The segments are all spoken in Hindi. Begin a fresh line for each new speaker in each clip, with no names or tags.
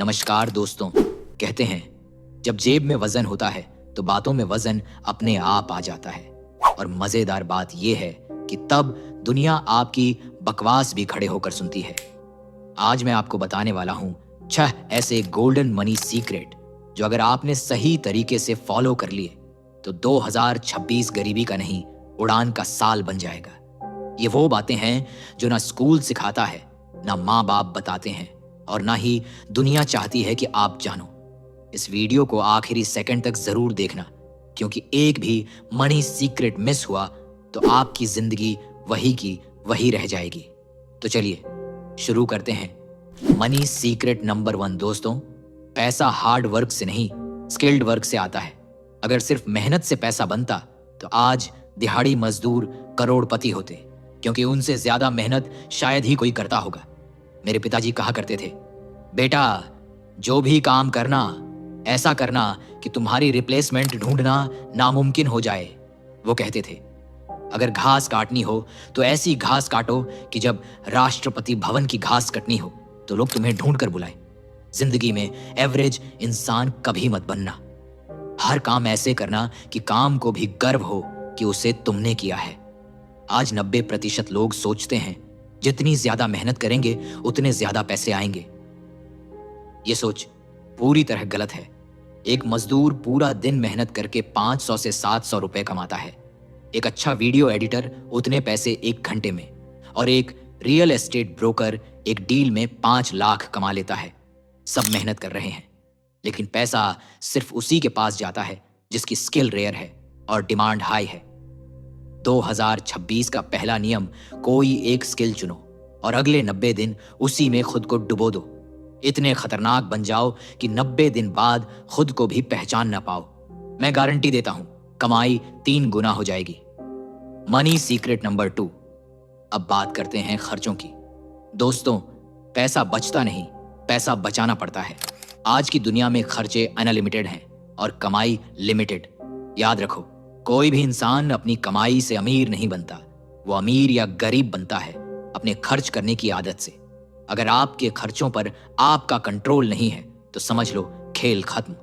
नमस्कार दोस्तों। कहते हैं जब जेब में वजन होता है तो बातों में वजन अपने आप आ जाता है। और मजेदार बात यह है कि तब दुनिया आपकी बकवास भी खड़े होकर सुनती है। आज मैं आपको बताने वाला हूं 6 ऐसे गोल्डन मनी सीक्रेट जो अगर आपने सही तरीके से फॉलो कर लिए तो 2026 गरीबी का नहीं, उड़ान का साल बन जाएगा। ये वो बातें हैं जो ना स्कूल सिखाता है, ना माँ बाप बताते हैं और ना ही दुनिया चाहती है कि आप जानो। इस वीडियो को आखिरी सेकंड तक जरूर देखना, क्योंकि एक भी मनी सीक्रेट मिस हुआ तो आपकी जिंदगी वही की वही रह जाएगी। तो चलिए शुरू करते हैं। मनी सीक्रेट नंबर 1 दोस्तों, पैसा हार्ड वर्क से नहीं, स्किल्ड वर्क से आता है। अगर सिर्फ मेहनत से पैसा बनता तो आज दिहाड़ी मजदूर करोड़पति होते, क्योंकि उनसे ज्यादा मेहनत शायद ही कोई करता होगा। मेरे पिताजी कहा करते थे, बेटा जो भी काम करना ऐसा करना कि तुम्हारी रिप्लेसमेंट ढूंढना नामुमकिन हो जाए। वो कहते थे, अगर घास काटनी हो तो ऐसी घास काटो कि जब राष्ट्रपति भवन की घास कटनी हो तो लोग तुम्हें ढूंढ कर बुलाए। जिंदगी में एवरेज इंसान कभी मत बनना। हर काम ऐसे करना कि काम को भी गर्व हो कि उसे तुमने किया है। आज 90% लोग सोचते हैं जितनी ज्यादा मेहनत करेंगे उतने ज्यादा पैसे आएंगे। ये सोच पूरी तरह गलत है। एक मजदूर पूरा दिन मेहनत करके 500 से 700 रुपए कमाता है। एक अच्छा वीडियो एडिटर उतने पैसे 1 घंटे में, और एक रियल एस्टेट ब्रोकर एक डील में 5 लाख कमा लेता है। सब मेहनत कर रहे हैं, लेकिन पैसा सिर्फ उसी के पास जाता है जिसकी स्किल रेयर है और डिमांड हाई है। 2026 का पहला नियम, कोई एक स्किल चुनो और अगले 90 दिन उसी में खुद को डुबो दो। इतने खतरनाक बन जाओ कि 90 दिन बाद खुद को भी पहचान ना पाओ। मैं गारंटी देता हूं, कमाई 3 गुना हो जाएगी। Money secret number 2। अब बात करते हैं खर्चों की। दोस्तों, पैसा बचता नहीं, पैसा बचाना पड़ता है। आज की दुनिया में खर्चे अनलिमिटेड हैं और कमाई लिमिटेड। याद रखो, कोई भी इंसान अपनी कमाई से अमीर नहीं बनता। वो अमीर या गरीब बनता है अपने खर्च करने की आदत से। अगर आपके खर्चों पर आपका कंट्रोल नहीं है तो समझ लो खेल खत्म।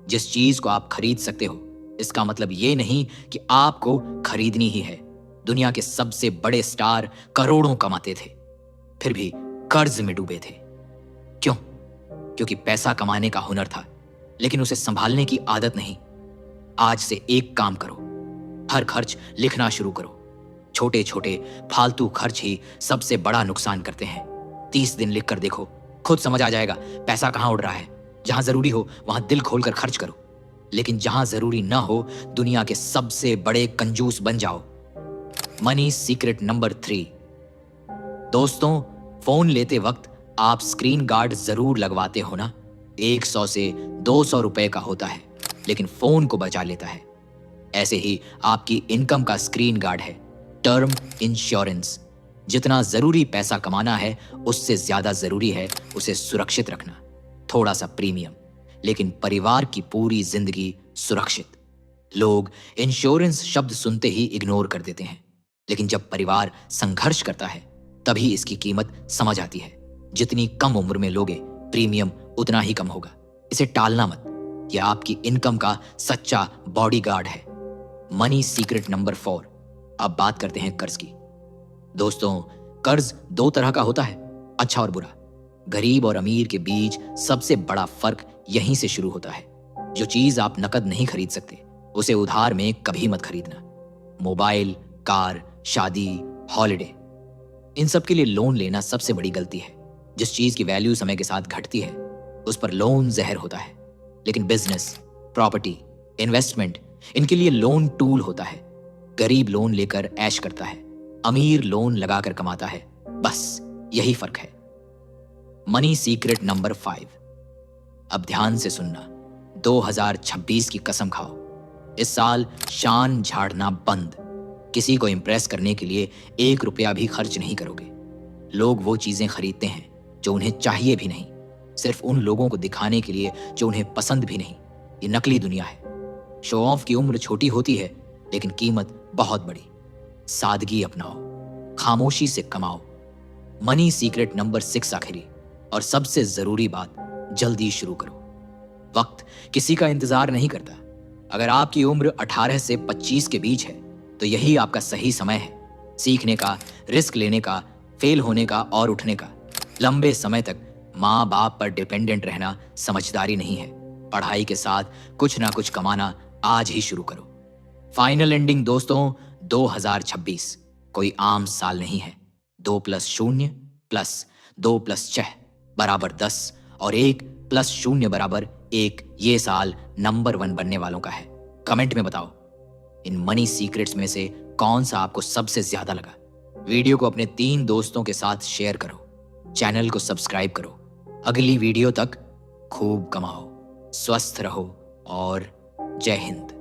जिस चीज को आप खरीद सकते हो, इसका मतलब ये नहीं कि आपको खरीदनी ही है। दुनिया के सबसे बड़े स्टार करोड़ों कमाते थे, फिर भी कर्ज में डूबे थे। क्यों? क्योंकि पैसा कमाने का हुनर था, लेकिन उसे संभालने की आदत नहीं। आज से एक काम करो, हर खर्च लिखना शुरू करो। छोटे छोटे फालतू खर्च ही सबसे बड़ा नुकसान करते हैं। 30 दिन लिख कर देखो, खुद समझ आ जाएगा पैसा कहां उड़ रहा है। जहां जरूरी हो वहां दिल खोलकर खर्च करो, लेकिन जहां जरूरी ना हो दुनिया के सबसे बड़े कंजूस बन जाओ। Money secret number 3। दोस्तों, फोन लेते वक्त आप स्क्रीन गार्ड जरूर लगवाते हो ना। 100 से 200 रुपए का होता है, लेकिन फोन को बचा लेता है। ऐसे ही आपकी इनकम का स्क्रीन गार्ड है टर्म इंश्योरेंस। जितना जरूरी पैसा कमाना है उससे ज्यादा जरूरी है उसे सुरक्षित रखना। थोड़ा सा प्रीमियम, लेकिन परिवार की पूरी जिंदगी सुरक्षित। लोग इंश्योरेंस शब्द सुनते ही इग्नोर कर देते हैं, लेकिन जब परिवार संघर्ष करता है तभी इसकी कीमत समझ आती है। जितनी कम उम्र में लोगे प्रीमियम उतना ही कम होगा। इसे टालना मत, यह आपकी इनकम का सच्चा बॉडीगार्ड है। Money secret number 4। अब बात करते हैं कर्ज की। दोस्तों, कर्ज 2 तरह का होता है, अच्छा और बुरा। गरीब और अमीर के बीच सबसे बड़ा फर्क यहीं से शुरू होता है। जो चीज आप नकद नहीं खरीद सकते उसे उधार में कभी मत खरीदना। मोबाइल, कार, शादी, हॉलिडे, इन सब के लिए लोन लेना सबसे बड़ी गलती है। जिस चीज की वैल्यू समय के साथ घटती है उस पर लोन जहर होता है। लेकिन बिजनेस, प्रॉपर्टी, इन्वेस्टमेंट, इनके लिए लोन टूल होता है। गरीब लोन लेकर ऐश करता है, अमीर लोन लगाकर कमाता है। बस यही फर्क है। Money secret number 5। अब ध्यान से सुनना, 2026 की कसम खाओ, इस साल शान झाड़ना बंद। किसी को इंप्रेस करने के लिए 1 रुपया भी खर्च नहीं करोगे। लोग वो चीजें खरीदते हैं जो उन्हें चाहिए भी नहीं, सिर्फ उन लोगों को दिखाने के लिए जो उन्हें पसंद भी नहीं। ये नकली दुनिया है। शो ऑफ की उम्र छोटी होती है, लेकिन कीमत बहुत बड़ी। सादगी अपनाओ, खामोशी से कमाओ। मनी सीक्रेट नंबर 6 आखिरी और सबसे जरूरी बात, जल्दी शुरू करो। वक्त किसी का इंतजार नहीं करता। अगर आपकी उम्र 18 से 25 के बीच है तो यही आपका सही समय है, सीखने का, रिस्क लेने का, फेल होने का और उठने का। लंबे समय तक माँ बाप पर डिपेंडेंट रहना समझदारी नहीं है। पढ़ाई के साथ कुछ ना कुछ कमाना आज ही शुरू करो। फाइनल एंडिंग दोस्तों, 2026 कोई आम साल नहीं है। 2 + 0 + 2 + 6 = 10 और 1 + 0 = 1 ये साल नंबर 1 बनने वालों का है। कमेंट में बताओ इन मनी सीक्रेट्स में से कौन सा आपको सबसे ज्यादा लगा। वीडियो को अपने 3 दोस्तों के साथ शेयर करो, चैनल को सब्सक्राइब करो। अगली वीडियो तक खूब कमाओ, स्वस्थ रहो और जय हिंद।